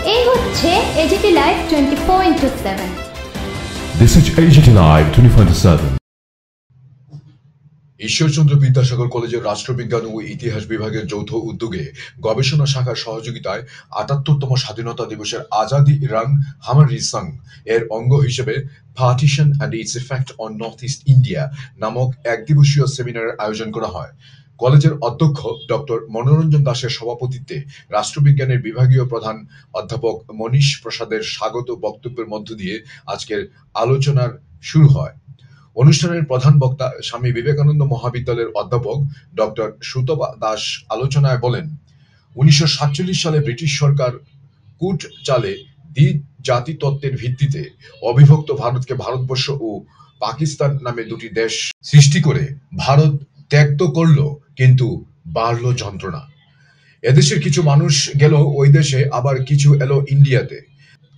এই হচ্ছে AGT live 24/7। This is AGT Live 24/7. Ishwarchandra Vidyasagar কলেজের রাষ্ট্রবিজ্ঞান ও ইতিহাস বিভাগের যৌথ উদ্যোগে গবেষণা শাখার সহযোগিতায় ৭৮তম স্বাধীনতা দিবসের আজাদি রং হামারি সং এর অঙ্গ হিসেবে partition and it's effect on north east India নামক একদিবসীয় সেমিনারের আয়োজন করা হয়। কলেজের অধ্যক্ষ ডক্টর মনোরঞ্জন দাসের সভাপতিত্বে রাষ্ট্রবিজ্ঞানের বিভাগীয় প্রধান অধ্যাপক মনীষ প্রসাদের স্বাগত বক্তব্যের মধ্য দিয়ে আজকের আলোচনার শুরু হয়। অনুষ্ঠানের প্রধান বক্তা স্বামী বিবেকানন্দ মহাবিদ্যালয়ের অধ্যাপক ডক্টর সুতপা দাস আলোচনায় বলেন, ১৯৪৭ সালে ব্রিটিশ সরকার কূট চালে দ্বি-জাতি তত্ত্বের ভিত্তিতে অবিভক্ত ভারতকে ভারতবর্ষ ও পাকিস্তান নামে দুটি দেশ সৃষ্টি করে ভারত ত্যাগ তো করল, কিন্তু বাড়ল যন্ত্রণা। এদেশের কিছু মানুষ গেল ওই দেশে, আবার কিছু এলো ইন্ডিয়াতে,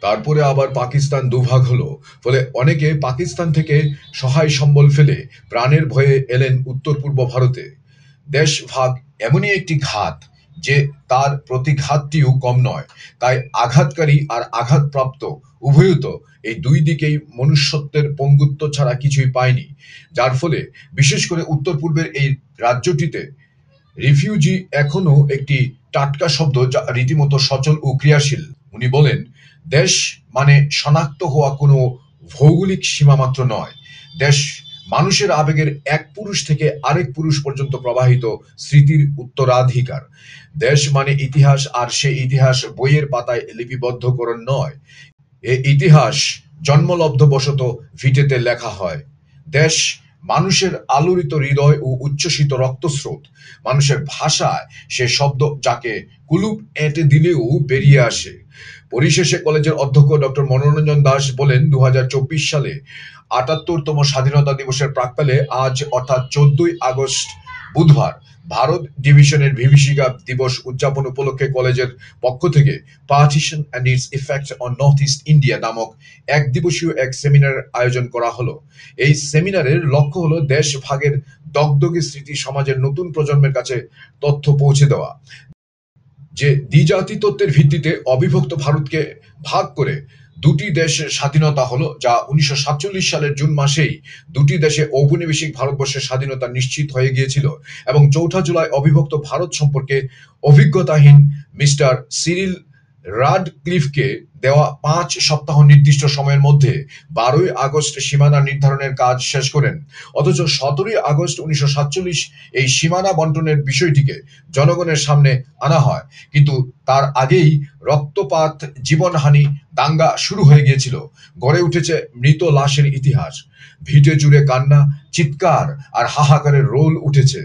তারপরে আবার পাকিস্তান দুভাগ হলো। ফলে অনেকে পাকিস্তান থেকে সহায় সম্বল ফেলে প্রাণের ভয়ে এলেন উত্তর পূর্ব ভারতে। দেশ ভাগ এমনই একটি ঘাত যে তার প্রতিঘাতটিও কম নয়। তাই আঘাতকারী আর আঘাতপ্রাপ্ত উভয়ই তো এই দুই দিকেই মনুষ্যত্বের পঙ্গুত্ব ছাড়া কিছুই পায়নি। যার ফলে বিশেষ করে উত্তর পূর্বের এই রাজ্যটিতে রিফিউজি এখনো একটি টাটকা শব্দ, যা রীতিমতো সচল ও ক্রিয়াশীল। উনি বলেন, দেশ মানে শনাক্ত হওয়া কোনো ভৌগোলিক সীমা মাত্র নয়। দেশ মানুষের আবেগের এক পুরুষ থেকে আরেক পুরুষ পর্যন্ত প্রবাহিত স্মৃতির উত্তরাধিকার। দেশ মানে ইতিহাস, আর সে ইতিহাস বইয়ের পাতায় লিপিবদ্ধকরণ নয়। এ ইতিহাস জন্মলব্ধবশত ভিটেতে লেখা হয়। দেশ মানুষের আলোড়িত হৃদয় ও উচ্ছ্বসিত রক্তস্রোত। মানুষের ভাষায় সে শব্দ যাকে কুলুপ এঁটে দিলেও বেরিয়ে আসে। পরিশেষে কলেজের অধ্যক্ষ ডক্টর মনোরঞ্জন দাস বলেন, ২০২৪ সালে ৭৮তম স্বাধীনতা দিবসের প্রাক্কালে আজ অর্থাৎ ১৪ই আগস্ট বুধবার ভারত ডিভিশনের বিভীষিকা দিবস উদযাপন উপলক্ষে কলেজের পক্ষ থেকে partition and it's effect on north east India নামক এক দিবসীয় এক সেমিনার আয়োজন করা হলো। এই সেমিনারের লক্ষ্য হলো দেশ ভাগের দগদগে স্মৃতি সমাজের নতুন প্রজন্মের কাছে তথ্য পৌঁছে দেওয়া, যে দ্বিজাতি তত্ত্বের ভিত্তিতে অবিভক্ত ভারতকে ভাগ করে দুটি দেশের স্বাধীনতা হলো, যা ১৯৪৭ সালের জুন মাসেই দুটি দেশে ঔপনিবেশিক ভারতবর্ষের স্বাধীনতা নিশ্চিত হয়ে গিয়েছিল। এবং ৪ঠা জুলাই অবিভক্ত ভারত সম্পর্কে অভিজ্ঞতাহীন মিস্টার সিরিল রাডক্লিফকে দেওয়া ৫ সপ্তাহ নির্দিষ্ট সময়ের মধ্যে ১২ই আগস্ট সীমানা নির্ধারণের কাজ শেষ করেন। অথচ ১৭ই আগস্ট ১৯৪৭ এই সীমানা বন্টনের বিষয়টিকে জনগণের সামনে আনা হয়, কিন্তু তার আগেই রক্তপাত, জীবনহানি, দাঙ্গা শুরু হয়ে গিয়েছিল। গড়ে উঠেছে মৃত লাশের ইতিহাস। ভিটে জুড়ে কান্না, চিৎকার আর হাহাকারের রোল উঠেছে।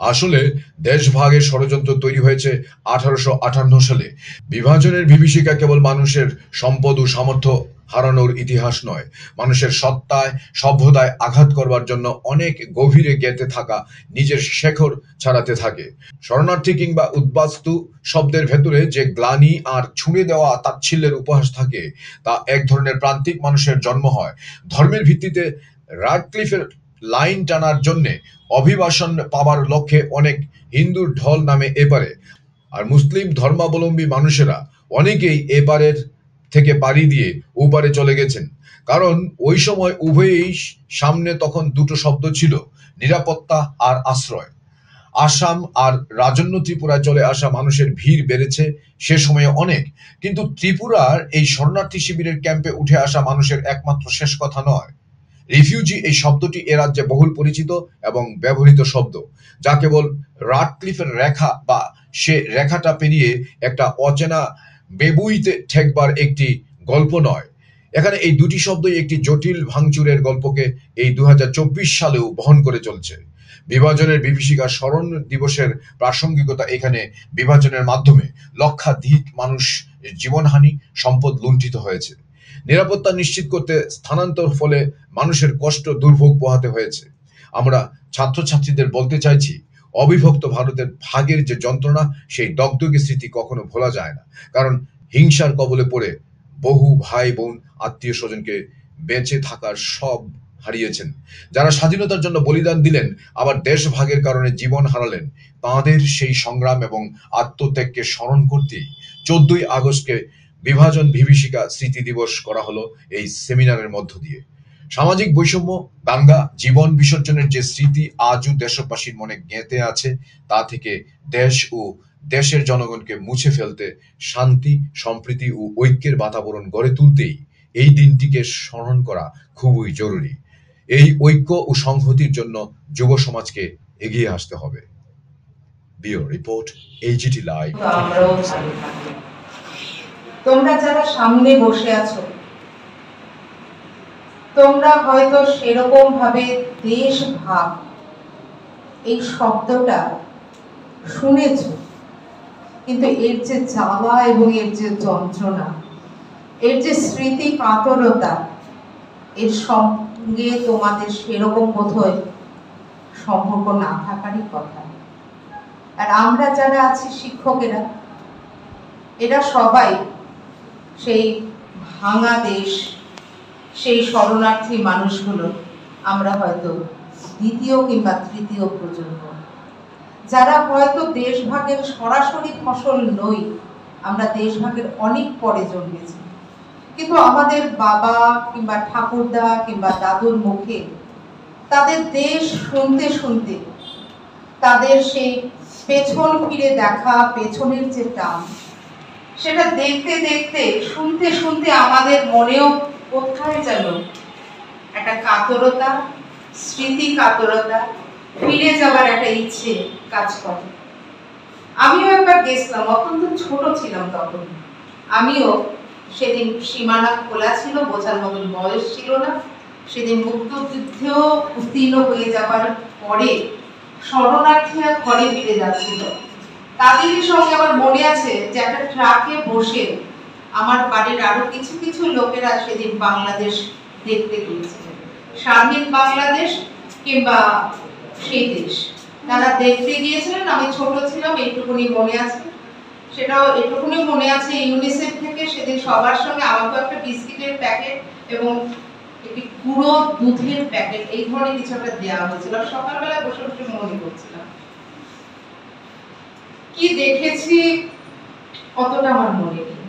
আসলে দেশভাগের ষড়যন্ত্র তৈরি হয়েছে ১৮৫৮ সালে। বিভাজনের বিভীষিকা কেবল মানুষের সম্পদ ও সামর্থ্য হারানোর ইতিহাস নয়, মানুষের সত্তায়, সভ্যতায় আঘাত করবার জন্য অনেক গভীরে গেঁথে থাকা নিজের শেকড় ছাড়াতে থাকে। শরণার্থী কিংবা উদ্বাস্তু শব্দের ভেতরে যে গ্লানি আর ছুঁড়ে দেওয়া তাচ্ছিল্যের উপহাস থাকে, তা এক ধরনের প্রান্তিক মানুষের জন্ম হয়। ধর্মের ভিত্তিতে রাডক্লিফের লাইন টানার জন্যে অভিবাসন পাবার লক্ষ্যে অনেক হিন্দুর ঢল নামে এপারে, আর মুসলিম ধর্মাবলম্বী মানুষেরা অনেকেই এপারের থেকে পাড়ি দিয়ে ওপারে চলে গেছেন। কারণ ওই সময় উভয়েই সামনে তখন দুটো শব্দ ছিল, নিরাপত্তা আর আশ্রয়। আসাম আর রাজন্য ত্রিপুরায় চলে আসা মানুষের ভিড় বেড়েছে সে সময়ে অনেক, কিন্তু ত্রিপুরার এই শরণার্থী শিবিরের ক্যাম্পে উঠে আসা মানুষের একমাত্র শেষ কথা নয়। রিফিউজি এই শব্দটি এ রাজ্যে বহুল পরিচিত এবং ব্যবহৃত শব্দ, যা কেবল রাডক্লিফের রেখা বা সে রেখাটা পেরিয়ে একটা অচেনা বেবুইতে ঠেকবার একটি গল্প নয়। এখানে এই দুটি শব্দই একটি জটিল ভাঙচুরের গল্পকে এই ২০২৪ সালেও বহন করে চলছে। বিভাজনের বিভীষিকা স্মরণ দিবসের প্রাসঙ্গিকতা এখানে বিভাজনের মাধ্যমে লক্ষাধিক মানুষ জীবনহানি, সম্পদ লুণ্ঠিত হয়েছে। নিরাপত্তা নিশ্চিত করতে স্থানান্তর ফলে মানুষের কষ্ট দুর্ভোগ পোহাতে হয়েছে। আমরা ছাত্রছাত্রীদের বলতে চাইছি, অবিভক্ত ভারতের ভাগের যে যন্ত্রণা, সেই দগদগে স্মৃতি কখনো ভোলা যায় না। কারণ হিংসার কবলে পড়ে বহু ভাই বোন, আত্মীয় স্বজনকে বেঁচে থাকার সব হারিয়েছেন। যারা স্বাধীনতার জন্য বলিদান দিলেন, আবার দেশ ভাগের কারণে জীবন হারালেন, তাঁদের সেই সংগ্রাম এবং আত্মত্যাগকে স্মরণ করতেই ১৪ই আগস্টকে বিভাজন বিভীষিকা স্মৃতি দিবস করা হলো এই সেমিনারের মধ্য দিয়ে। সামাজিক বৈষম্য, দাঙ্গা, জীবন বিসর্জনের যে স্মৃতি আজও দেশবাসীর মনে গেঁথে আছে, তা থেকে দেশ ও দেশের জনগণকে মুছে ফেলতে, শান্তি, সম্প্রীতি ও ঐক্যের বাতাবরণ গড়ে তুলতেই এই দিনটিকে স্মরণ করা খুবই জরুরি। এই ঐক্য ও সংহতির জন্য যুব সমাজকে এগিয়ে আসতে হবে। Bureau report, AGT live. আমরাও ভালো থাকবো। তোমরা যারা সামনে বসে আছো, তোমরা হয়তো সেরকম ভাবে দেশ ভাব এই শব্দটা শুনেছো, কিন্তু এর যে জ্বালা এবং এর যে যন্ত্রণা, এর যে স্মৃতি কাতরতা, এর সঙ্গে তোমাদের সেরকম বোধহয় সম্পর্ক না থাকারই কথা। আর আমরা যারা আছি শিক্ষকেরা, এরা সবাই সেই ভাঙা দেশ, সেই শরণার্থী মানুষগুলো আমরা হয়তো দ্বিতীয় কিংবা তৃতীয় প্রজন্ম, যারা হয়তো দেশভাগের সরাসরি ফসল নই, আমরা দেশভাগের অনেক পরে জন্মেছি, কিন্তু আমাদের বাবা কিংবা ঠাকুরদা কিংবা দাদুর মুখে তাদের দেশ শুনতে শুনতে, তাদের সেই পেছন ফিরে দেখা, পেছনের যে টান, সেটা দেখতে দেখতে, শুনতে শুনতে আমাদের মনেও কোথায় যেন একটা কাতরতা, স্মৃতি কাতরতা, ফিরে যাবার একটা ইচ্ছে কাজ করে। আমিও একবার গেছিলাম, অত্যন্ত ছোট ছিলাম তখন। আমিও সেদিন সীমানা খোলা ছিল, বোঝার মতন বয়স ছিল না। সেদিন মুক্তিযুদ্ধেও উত্তীর্ণ হয়ে যাবার পরে শরণার্থীরা ঘরে ফিরে যাচ্ছিল। তাদেরই সঙ্গে আমার মনে আছে যে একটা ট্রাকে বসে আমার বাড়ির আরো কিছু কিছু লোকেরা সেদিন বাংলাদেশ দেখতে গিয়েছিলেন, স্বাধীন বাংলাদেশ কিংবা সেই দেশ তারা দেখতে গিয়েছিলেন। আমি ছোট ছিলাম, এইটুকুনি মনে আছে। সেটাও এটুকুনি মনে আছে, ইউনিসেফ থেকে সেদিন সবার সঙ্গে আমাকে একটা বিস্কিটের প্যাকেট এবং একটি গুঁড়ো দুধের প্যাকেট, এই ধরনের কিছু একটা দেওয়া হয়েছিল। সকালবেলা বসে বসে মনে করছিলাম কি দেখেছি, অতটা আমার মনে নেই,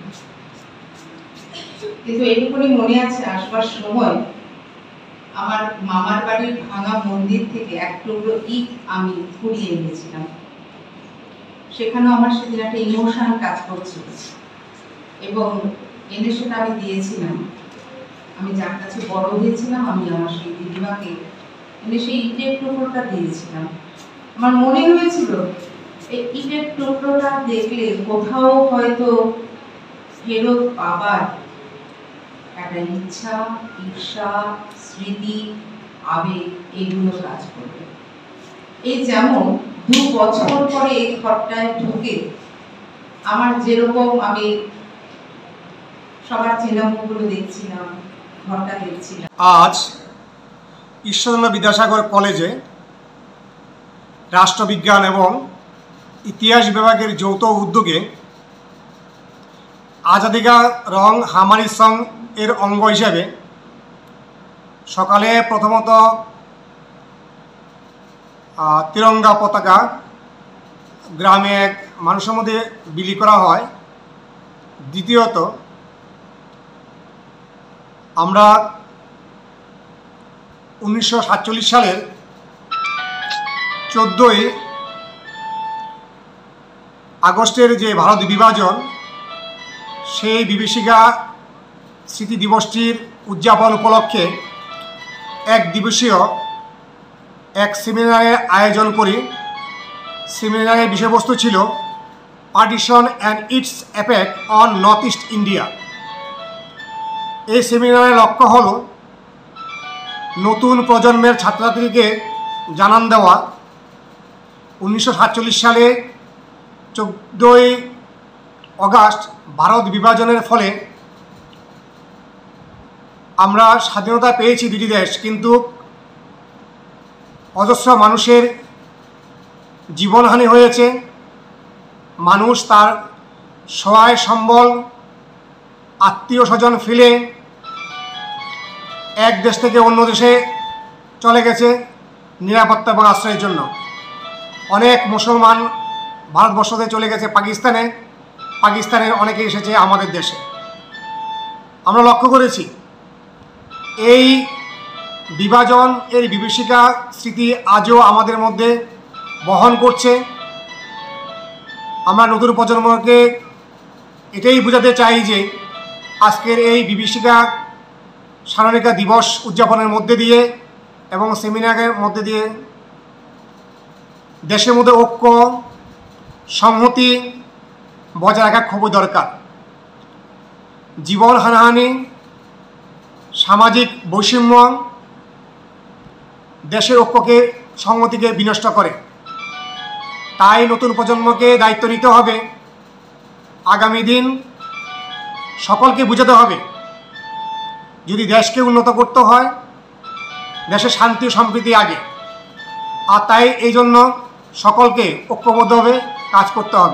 কিন্তু এইটুকুনি মনে আছে আসবার সময় আমার মামার বাড়ির ভাঙা মন্দির থেকে এক টুকরো ইট আমি কুড়িয়ে এনেছিলাম। সেখানে আমার সেদিন একটা ইমোশন কাজ করছিল এবং এনে সেটা আমি দিয়েছিলাম। আমি যার কাছে বড় হয়েছিলাম, আমি আমার সেই দিদিমাকে এনে সেই ইটের টুকরোটা দিয়েছিলাম। আমার মনে হয়েছিল এই ইটের টুকরোটা দেখলে কোথাও হয়তো ফেরত পাবার একটা ইচ্ছা, ঈর্ষা, স্মৃতি, আবেগ এগুলো কাজ করবে। এই যেমন 2 বছর পরে এই ঘরটায় ঢুকে আমার যেরকম আমি সবার চেনা মুখগুলো দেখছিলাম, ঘরটা দেখছিলাম। আজ ঈশ্বরচন্দ্র বিদ্যাসাগর কলেজে রাষ্ট্রবিজ্ঞান এবং ইতিহাস বিভাগের যৌথ উদ্যোগে আজাদি কা রং হামারি সং এর অঙ্গ হিসাবে সকালে প্রথমত তিরঙ্গা পতাকা গ্রামে মানুষের মধ্যে বিলি করা হয়। দ্বিতীয়ত আমরা 1947 সালের 14ই আগস্টের যে ভারত বিভাজন, সেই বিভীষিকা স্মৃতি দিবসটির উদযাপন উপলক্ষে এক দিবসীয় এক সেমিনারের আয়োজন করি। সেমিনারের বিষয়বস্তু ছিল partition and it's effect on north east India. এই সেমিনারের লক্ষ্য হল নতুন প্রজন্মের ছাত্রছাত্রীকে জানান দেওয়া 1947 সালে 14ই আগস্ট ভারত বিভাজনের ফলে আমরা স্বাধীনতা পেয়েছি দুটি দেশ, কিন্তু অজস্র মানুষের জীবনহানি হয়েছে। মানুষ তার সহায় সম্বল, আত্মীয় স্বজন ফেলে এক দেশ থেকে অন্য দেশে চলে গেছে নিরাপত্তা এবং আশ্রয়ের জন্য। অনেক মুসলমান ভারতবর্ষ থেকে চলে গেছে পাকিস্তানে, পাকিস্তানের অনেকে এসেছে আমাদের দেশে। আমরা লক্ষ্য করেছি এই বিভাজন এর বিভীষিকা স্মৃতি আজও আমাদের মধ্যে বহন করছে। আমরা নতুন প্রজন্মকে এটাই বোঝাতে চাই যে আজকের এই বিভীষিকা স্মারণিকা দিবস উদযাপনের মধ্যে দিয়ে এবং সেমিনারের মধ্যে দিয়ে দেশের মধ্যে ঐক্য সংহতি বজায় রাখা খুবই দরকার। জীবন হানাহানি, সামাজিক বৈষম্য দেশের ঐক্যকে সংহতিকে বিনষ্ট করে। তাই নতুন প্রজন্মকে দায়িত্ব নিতে হবে। আগামী দিন সকলকে বোঝাতে হবে যদি দেশকে উন্নত করতে হয় দেশের শান্তি ও সম্প্রীতি আগে, আর তাই এই জন্য সকলকে ঐক্যবদ্ধভাবে কাজ করতে হবে।